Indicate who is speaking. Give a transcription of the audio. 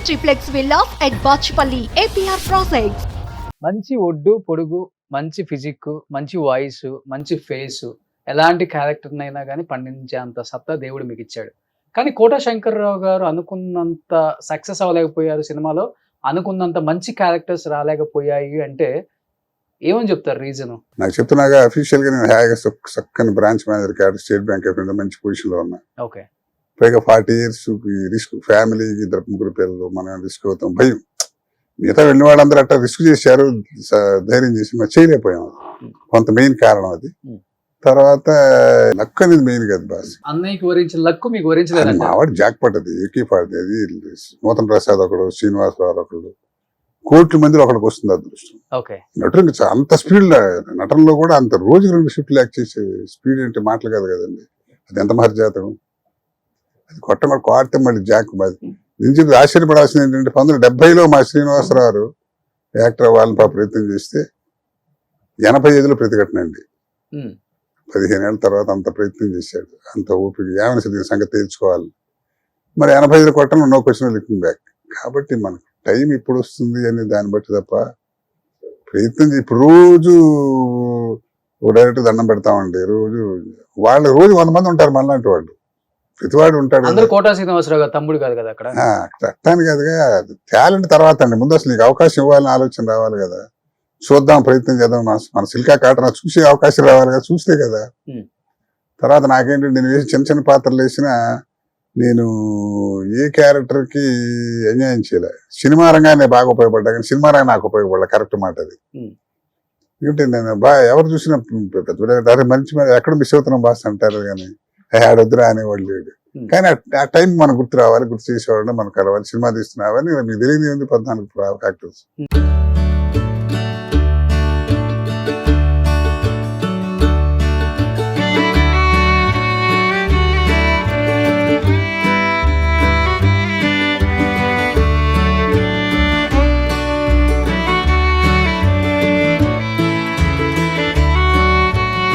Speaker 1: triplex villas at Bachpalli, APR Projects.
Speaker 2: మంచి ఒడ్డు పొడుగు, మంచి ఫిజిక్, మంచి వాయిస్, మంచి ఫేస్, ఎలాంటి క్యారెక్టర్నైనా కానీ పండించేంత సత్తా దేవుడు మీకు ఇచ్చాడు. కానీ కోట శంకర్రావు గారు అనుకున్నంత సక్సెస్ అవ్వలేకపోయారు సినిమాలో. అనుకున్నంత మంచి క్యారెక్టర్స్ రాలేకపోయాయి అంటే ఏమని చెప్తారు రీజన్?
Speaker 3: నాకు చెప్తున్నాగా అఫీషియల్ గా నేను హ్యాగా చక్కని branch manager cadre state bank of India మంచి పొజిషన్ లో ఉన్నా.
Speaker 2: ఓకే.
Speaker 3: పైగా 40 years రిస్క్, ఫ్యామిలీకి 2 పిల్లలు, మనం రిస్క్ అవుతాం, భయం. మిగతా వెళ్ళిన వాళ్ళందరూ అట్లా రిస్క్ చేశారు, ధైర్యం చేసి మరి చేయలేకపోయాం. కొంత మెయిన్ కారణం అది. తర్వాత లక్ అనేది మెయిన్ కదా బాస్.
Speaker 2: అన్నయ్యకి వరించిన లక్ మీకు వరించలేదు.
Speaker 3: మావాడు జాక్ పడ్డది, ఎక్కి పడ్డది. అది నూతన్ ప్రసాద్ ఒకడు, శ్రీనివాసరావు ఒకడు, కోట్ల మందిలో ఒకడికి వస్తుంది అదృష్టం.
Speaker 2: ఓకే.
Speaker 3: నటుడు అంత స్పీడ్ నటనలో కూడా అంత రోజుకి 2 షిఫ్ట్లు యాక్ట్ చేసే స్పీడ్ అంటే మాటలు కాదు కదండి. అది ఎంత మహర్జాతకం. అది కొడితే మళ్ళీ జాక్ నుంచి ఆశ్చర్యపడాల్సింది ఏంటంటే 1970లో మా శ్రీనివాసరావు యాక్టర్ అవ్వాలని ప్రయత్నం చేస్తే 85లో ప్రతిఘటనండి. 15 ఏళ్ళ తర్వాత అంత ప్రయత్నం చేశాడు, అంత ఓపిక, ఏమైనా సరే సంగతి తేల్చుకోవాలి. మరి 85లో కొట్టడం నో క్వశ్చన్ లుకింగ్ బ్యాక్. కాబట్టి మనకు టైం ఇప్పుడు వస్తుంది అనే దాన్ని బట్టి తప్ప ప్రయత్నం ఇప్పుడు రోజు డైరెక్ట్ దండం పెడతామండి. రోజు 100 మంది ఉంటారు మనలాంటి వాళ్ళు, ప్రతివాడు ఉంటాడు.
Speaker 2: అందరూ కోటా శ్రీనివాసరావు గారు తమ్ముడు కాదు కదా అక్కడ.
Speaker 3: అట్టాను కాదుగా, టాలెంట్ తర్వాత అండి. ముందు అసలు నీకు అవకాశం ఇవ్వాలని ఆలోచన రావాలి కదా. చూద్దాం, ప్రయత్నం చేద్దాం, మన సిల్కా కాటన చూసే అవకాశం రావాలి కదా, చూస్తే కదా. తర్వాత నాకేంటంటే నేను వేసి చిన్న చిన్న పాత్రలు వేసినా నేను ఏ క్యారెక్టర్కి ఎంజాయ్ చేయలే. సినిమా రంగానే బాగా ఉపయోగపడ్డా, కానీ సినిమా రంగం నాకు ఉపయోగపడలే. కరెక్ట్ మాట అది. ఎందుకంటే నేను ఎవరు చూసినా మంచి ఎక్కడ మిస్ అవుతున్నాం బాస్ అంటారు, కానీ ఆడొద్దురా అనేవాళ్ళు లేడు. కానీ ఆ టైం మనకు గుర్తు రావాలి, గుర్తు చేసేవాళ్ళు మనకు కలవాలి. సినిమా తీస్తున్నావని మీకు తెలియదు, 14 యాక్టర్స్.